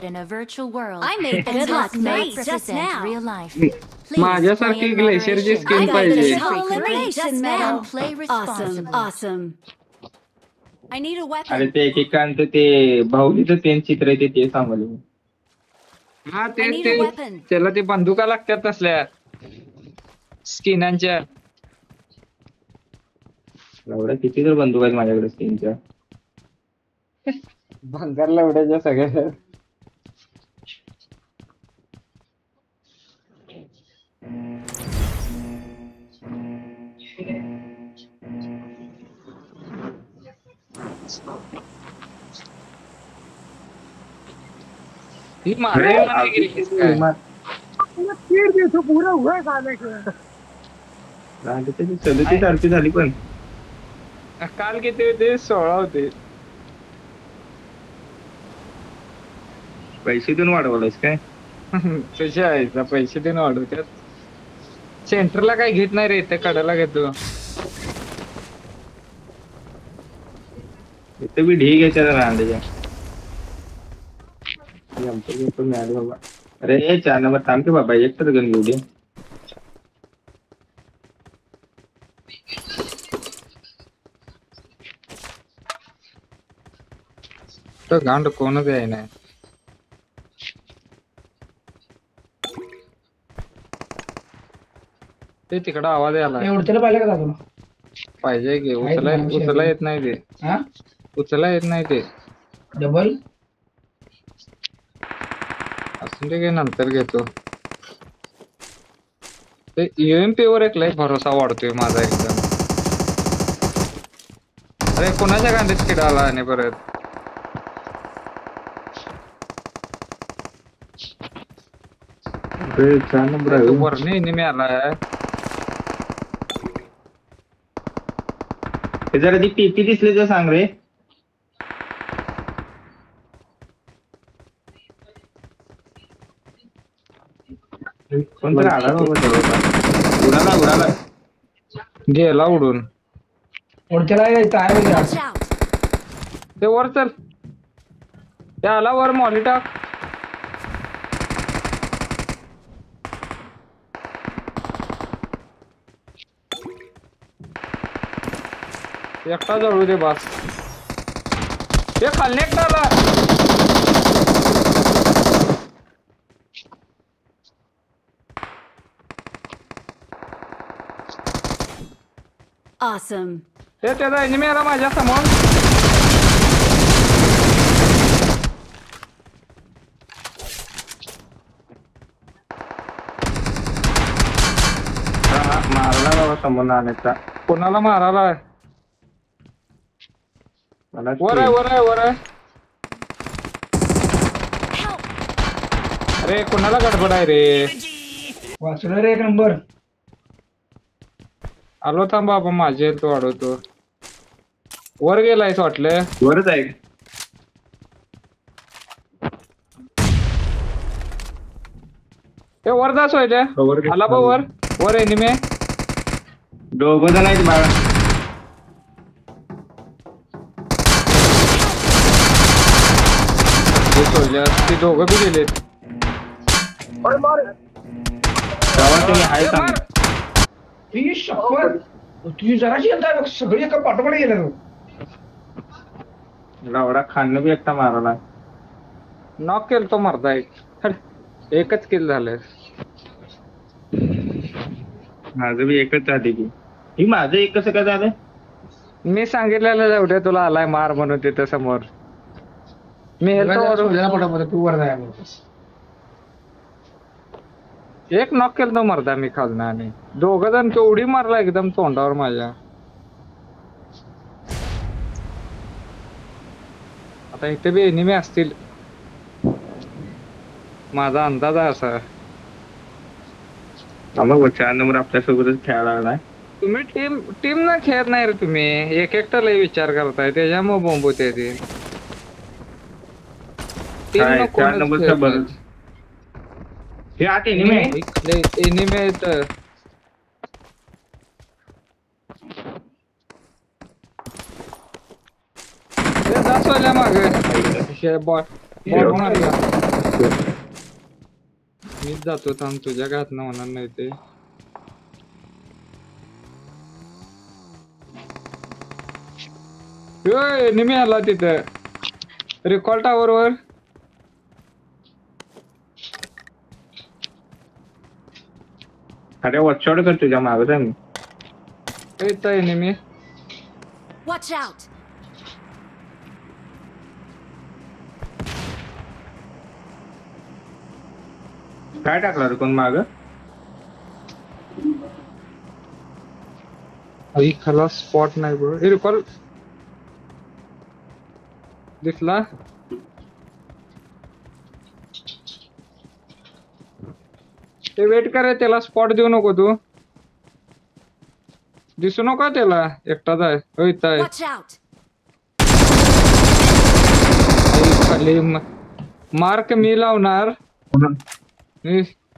in a virtual world. I made and good luck may nice just represent now. real life. Please माझ्यासारखी play in ग्लेशियरची moderation. Skin I got पाहिजे. this Free whole for free. elimination medal. And play Awesome, responsibly. awesome. I need a अरे weapon. ते एकेकांचं ते भाऊलीचं ते चित्र आहे ते सांगले. हा I ते need a weapon. त्याला ते बंदुका लागतात तसल्या स्किनांच्या. एवढ्या किती तर बंदूक आहेत माझ्याकडे स्किनच्या. भंगारला एवढ्याच्या सगळ्या. ही अरे मारायला गेली काय? त्याची 37 सारखी झाली पण काल किती होते? 16 होते. पैसे देऊन वाढवलायस काय? तुझ्या आईचा पैसे देऊन वाढवतात. सेंटरला काही घेत नाही रे, इथे कडाला घेतो. इथे बी ढीग आहे त्याला रांडेच्या. मिळाले बाबा. अरे 4 नंबर थांब की बाबा, एक तर गण घेऊ दे. तो गांड कोणच आहे ना. ते तिकडं आवाज यायला उडतेला पाहिलं का तुला? पाहिजे की उचला येत नाही ते. हा उचला येत नाही ते. डबल असून ते काही नंतर घेतो. ते UMP वर एक लय भरोसा वाढतोय माझा एकदम. अरे कोणाच्या गांडीत किडा आला आणि परत अरे 4 नंबर आहे. वरने इनिमी आलाय. ते जरा ती पीपी दिसली तर सांग रे. कोणतरी आला बाबा जवळपास. उडाला गेला उडून. उडतेला काय Watch out. ते वर चल. ते आला वर मॉली टाक. एकटा जळू दे बस. ते खाल्ले एकटा आला. Awesome. ते त्याचा एनिमी आला माझ्या समोर. मारला बाबा समोर आणायचा. कोणाला मारायला? मला वर आहे वर आहे वर आहे. अरे कोणाला गडबड आहे रे? वाचलं रे एक नंबर. आलो थांब बाबा, माझे हेल्थ वाढवतो. वर गेलायस वाटलं. वरच आहे. ते वर जास व्हायच्या. आला बा वर. वर एनिमी आहे. दोघं जण आहेत बाळा. ते दोघं बी गेलेत. आहे ए, मार. ही शपथ तुझी जराशी यंत्रणा आहे बघ, सगळी एका पाठोपाठ गेल्या तो. एवढा खाणं बी एकटा मारला. नॉक केलं तो मरदा एक. एकच किल झालंय. माझं बी एकच झाली की. ही माझं एक कसं काय झालं? मी सांगितलेलं एवढ्या तुला आलाय मार म्हणून तिथं समोर. मी हेल्थ पाठोपाठ तू वर जाय बोलतोस. एक नॉक केलं तो मरदा मी खालना आणि दोघं जण केवढी मारला एकदम तोंडावर माझ्या. आता इथे बी एनिमी असतील माझा अंदाज आहे असा. मग 4 नंबर आपल्यासोबतच खेळायला लागलाय. तुम्ही टीम ना खेळत नाही रे तुम्ही. एक एकटा लय विचार करताय त्याच्यामुळे बोंबवते ते. टीम 4 नंबरचा बरं. हे आत एनिमी आहे. एनिमी आहेत. दाखवल्या मागे बॉट मारला. मीच जातो थांब, तुझ्या घातनं होणार नाही ते. निमी आला तिथं रिकॉल टावर वर. अरे वॉचआउट कर, तुझ्या मागत आहे मी. इथं आहे निमी. Watch out! काय टाकला रे कोण माग? आई खाला स्पॉट नाही बघ. रिकॉल दिसला. ते वेट करे, त्याला स्पॉट देऊ नको तू. दिसू नका त्याला, एकटाच आहे. हो इथं आहे. Watch out! आई खाली मार्क मी लावणार.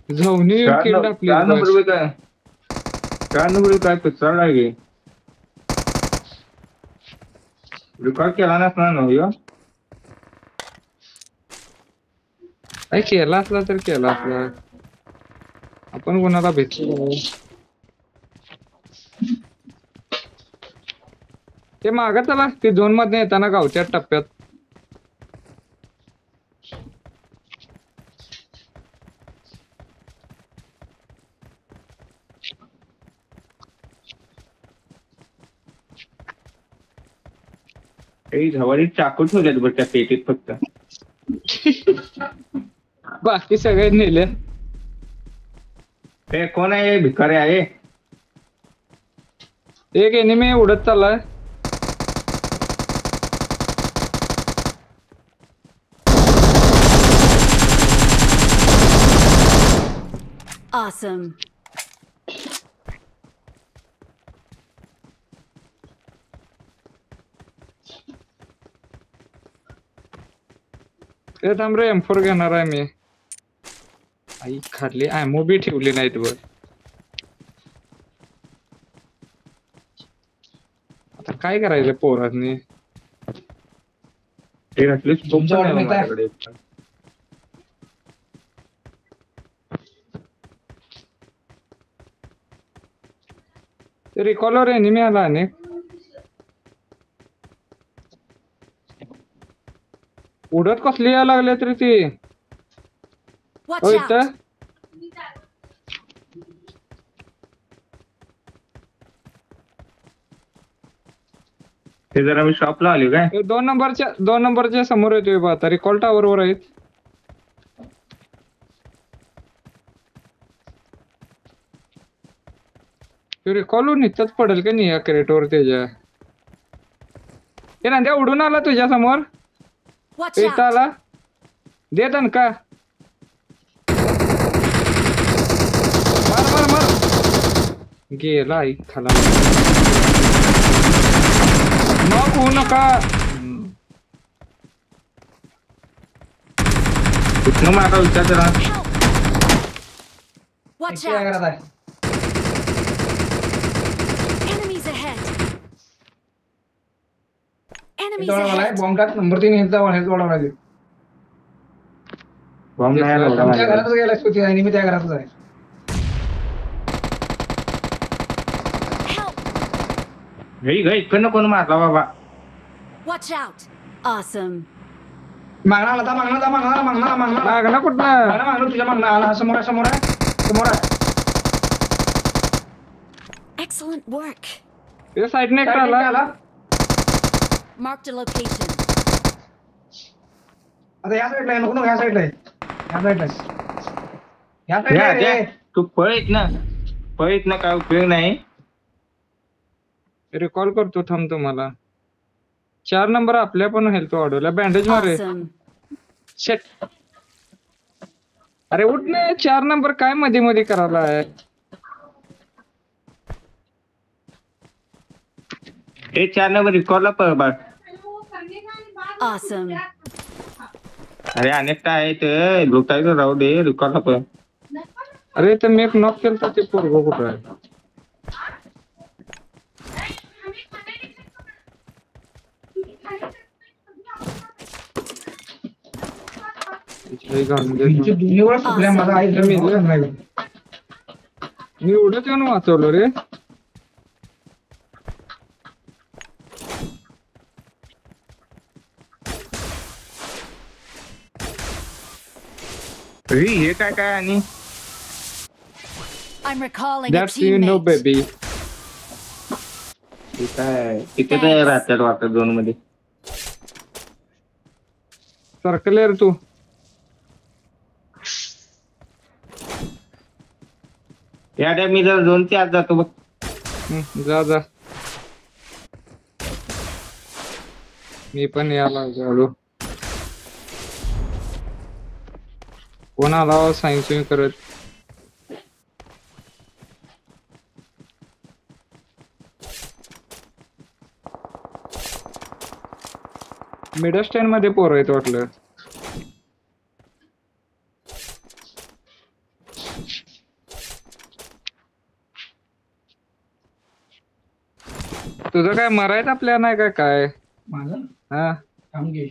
झवणी किल्ड आपली. चार नंबर काय, 4 नंबर काय पिक्चर आहे. रेकॉर्ड केला नसणार ना ह्यो. काय केला असला तर केला असला, आपण कोणाला भेटतो. ते मागं चला, ते झोन मध्ये येताना गावच्या टप्प्यात. झवारी चाकू ठेवल्यात बरं त्या पेटीत फक्त. बाकी सगळे नेले. हे कोण आहे, भिकारी आहे? एक एनिमी उडत चाललाय. Awesome. ते थांब रे, M4 घेणार आहे मी. आई खाली ॲमो बी ठेवली नाहीत वर. आता काय करायचं पोरांनी. ते घातली तुमच्या ऑर्डर येत आहे? माझ्याकडे. ते रिकॉलर एनिमी आला आणि उडत कसली यायला लागले तरी ती. Watch हो out! इथं ते जरा मी शॉपला आलो काय. हे 2 नंबरच्या समोर येतोय बा. आता रिकॉल टावर वर आहेत. रिकॉल इथंच पडेल का नाही या क्रेटवर त्याच्या. हे नांद्या उडून आला तुझ्या समोर. Watch इथं out! आला. दे दणका. मार मार मार. गेला आई खाला. नॉक होऊ नका. कुठनं मागा विचार जरा. Watch काय out! करत आहे? Enemies ahead! Enemies इथं मला ahead! बॉम्ब टाक. नंबर 3 हेल्थ वाढवला. बॉम्ब नाही आला होता त्या माझ्याकडे. घरातच गेला होती आणि मी त्या घरातच आहे. Help! इकडनं कोण मारला बाबा. Watch out! Awesome. मागणं लागला कुठला. तुझ्या मागणं आला. समोर आहे. Excellent work. ते साईडने एक आला. Marked a location. आता या साईडला आहे. नको ह्या साईडला आहे. तू पळत ना काय उपयोग नाही. रिकॉल करतो थांब तुम्हाला. 4 नंबर आपल्या पण हेल्थ वाढवला. बँडेज मारे. Awesome. शेट. अरे उठ ना. 4 नंबर काय मध्ये मध्ये करायला आहे. हे 4 नंबर रिकॉर्डला पळ बाळ. Awesome. अरे अनेक काय आहे ते लुटायचं राहू दे. रिकॉर्डला पळ. अरे तर मी एक नॉक केलं तर ते पोरगं कुठं आहे. हे घालून तुमची देतो. दोन्ही वेळा सुकल्या माझा आई जर मेलं नाही. मी एवढंच येऊन वाचवलं रे. हे काय काय आणि I'm recalling a That's you know teammate. baby. हे काय तिथे तर राहतात वाटत झोन मध्ये. सर्कल रे तू. या टाइम मी जर झोनच्या आत जातो बघ. जा जा. मी पण यायला झालो. कोण आला सायन्स करत. मिडल स्टँड मध्ये पोर आहेत वाटलं. तुझं काय मरायचा प्लॅन आहे काय? माझं हा काम घे.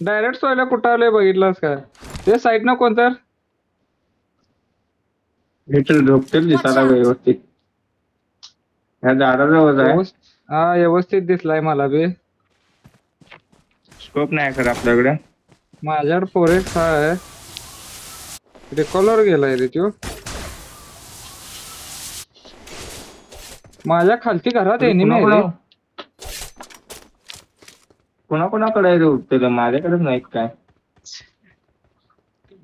डायरेक्ट सोयला कुठं आलोय बघितलास का? ते साईड ना कोणतर भेटेल झोपतेल दिसायला व्यवस्थित. ह्या झाडाजवळ आहे. हा व्यवस्थित दिसलाय मला बी. स्कोप नाही सर आपल्याकडे. माझ्याकडे फोरेक्स आहे. रिकॉलर गेलाय रे त्यो. माझ्या खालती घरात आहे रे. कोणाकोणाकडे आहे रे उत्तर? माझ्याकडेच नाही काय.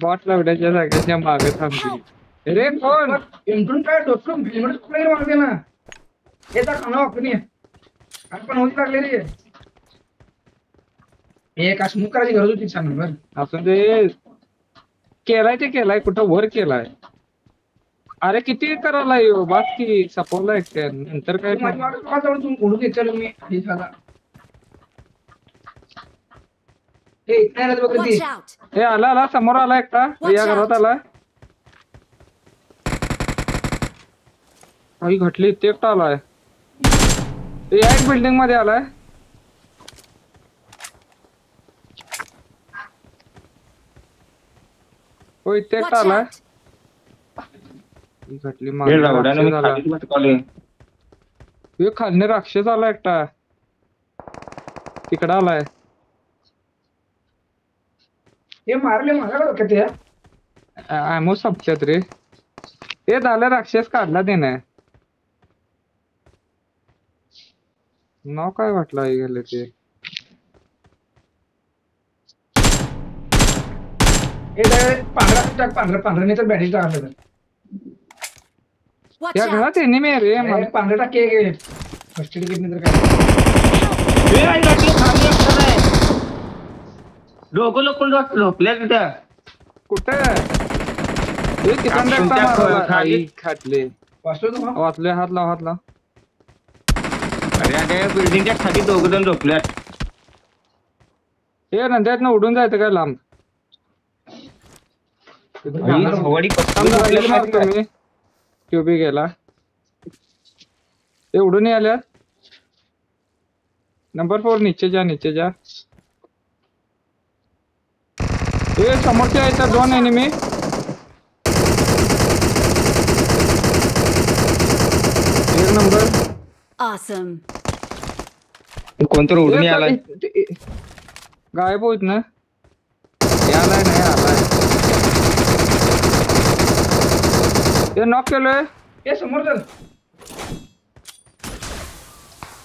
बॉट लावण्याच्या जागेच्या मागे थांबली रे. कोण इकडून काय डोकं हेल्मेट कुठे मारते ना. येता खाना वापरून आपण होती लागले रे. एक स्मोक करायची गरज होती सांग बरं. असं ते केलाय ते केलाय कुठं वर केलाय. अरे किती करायला येऊ बाकी सपोर्टला एकट्या नंतर काय तुम्ही ओढून घेतलं मी आधी झाला. हे इथं नाही बघ Watch out! हे आला आला समोर आला एकटा. या घरात आला. काही घटली ते एकटा आलाय. ते या एक बिल्डिंग मध्ये आलाय. हो इथे एकटा Watch आलाय. out! ही घटली हे मागे रावड्यानं मी राक्षस आला. खालीच भटकवले. हे खालने राक्षस आला एकटा. तिकडं आलाय. हे मारले माझ्याकडे डोक्यात या. आमो संपच्यात रे. ते झालं राक्षस काढला त्याने. नाव काय वाटलं आई गेले ते. हे पांढरा टाक पांढऱ्याने तर बॅटरी टाकलं. Watch या out! घरात एनिमी आहे रे. मला पांढरा टाके फर्स्ट एड किट तर काय. लोक झोपल्या तिथं. कुठे हे तिकडं एकटा तुमच्या मारला. खाली. आई खाटले. वाचतो तू. वाचले. हात लाव हात लाव. अरे अरे बिल्डिंगच्या खाली दोघ जण झोपल्यात. हे नंद्यातनं उडून जायचं काय लांब. हवाडी थांब मारतो मी. त्यो बी गेला. ते उडून आल्यात. नंबर 4 नीचे जा नीचे जा. ए समोरच्या आहेत 2 एनिमी. एक नंबर. Awesome! कोणतर उडून आला. गायब होत ना. यालाय नाही आलाय. ते नॉक केलंय. हे समोर चल.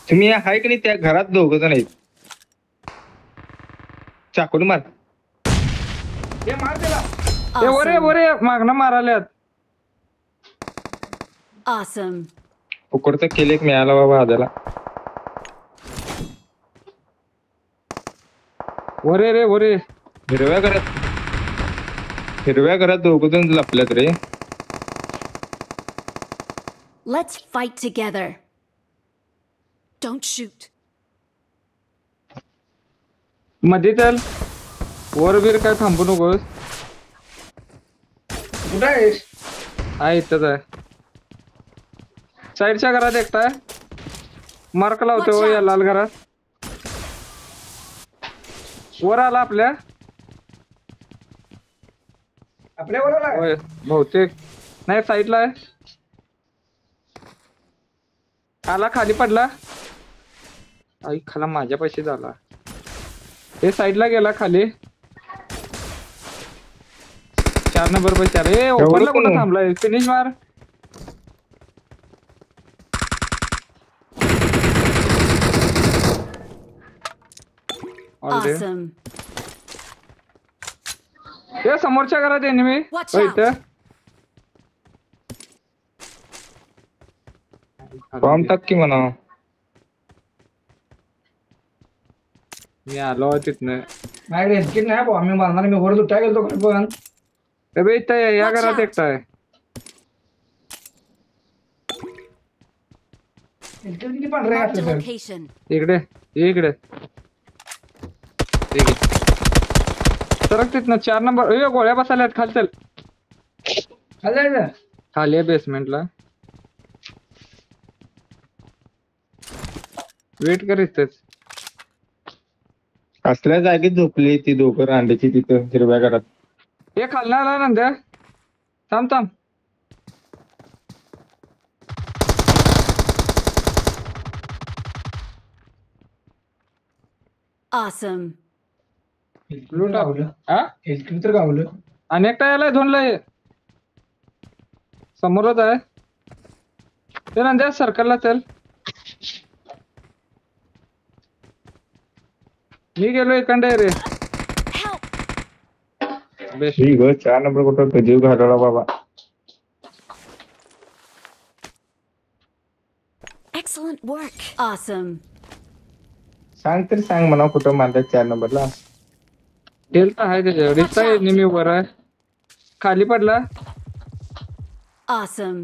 तुम्ही आहे की नाही त्या घरात दोघ जण आहेत. चाकून मार. हे मार त्याला. ते वरे Awesome! वरे मागणं माराल्यात. Awesome! उकडतं केले एक मिळाला बाबा आद्याला. वरे रे वरे. हिरव्या घरात दोघ जण लपल्यात रे. Let's fight together. Don't shoot. मध्ये चल. वर बीर काय थांबू नकोस. कुठं आहेस? आहे इथंच आहे. साईडच्या घरात एकटा आहे मार्क लावतो Watch out. या लाल घरात वर आला आपल्या आपल्या बरोबर आहे. होय बहुतेक नाही साईडला आहे आला खाली पडला आई खाला माझ्या पैसे झाला हे साईडला गेला खाली 4 नंबर पैसे अरे ओपनला कुठं थांबलाय फिनिश मार Already. Awesome. हे समोरच्या घरात एनिमी Watch out. इथं बॉम्ब टाक की म्हणा. मी आलो तिथनं माझ्याकडे हेल्थकिट नाही भाऊ आम्ही मारणार मी वर तुटाय गेलो पण अबे इथं या Watch घरात out. एकटा आहे हेल्थकिट किती पांढरे Marked a असते location. इकडे ये इकडे ठीक आहे सरक तिथनं 4 नंबर ए गोळ्या बसायला आहेत खाली चल खाली जायचं खाली आहे बेसमेंटला वेट कर इथेच असल्या जागेत झोपली ती दोघं रांडेची तिथं हिरव्या घरात. हे खालना आला नंद्या थांब थांब Awesome. हेल्थकिट गावलं हा हेल्थकिट तर गावलं अनेकटा यायला धोनला ये समोरच आहे ते नंद्या सर्कलला चल मी गेलो इकडे रे Help. बेस्ट ठीक ग 4 नंबर कुठं जीव घालवला बाबा. Excellent work. Awesome. सांग तरी सांग म्हणा कुठं मारतात 4 नंबरला. हेल्थ आहे त्याच्यावर इथं आहे नेहमी वर आहे खाली पडला Awesome.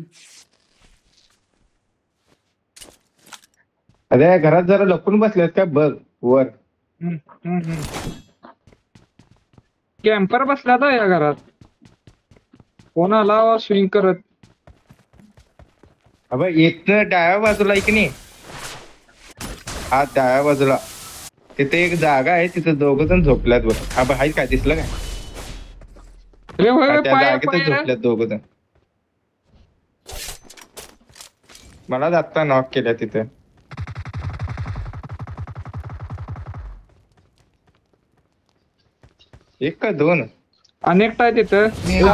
अरे घरात जरा लपून बसलेत का बघ वर. कॅम्पर बसला होता या घरात कोण आला स्विंग करत अबे इथं डाव्या बाजूला आहे की नाही हा डाव्या बाजूला तिथे एक जागा आहे तिथे दोघ जण झोपल्यात बघ. हा बघ हाय काय दिसलं काय अरे होय हा, त्या पाय जागेतच झोपल्यात दोघ जण. मला आता नॉक केल्या तिथे. एक का दोन अनेकटा आहे तिथं मेला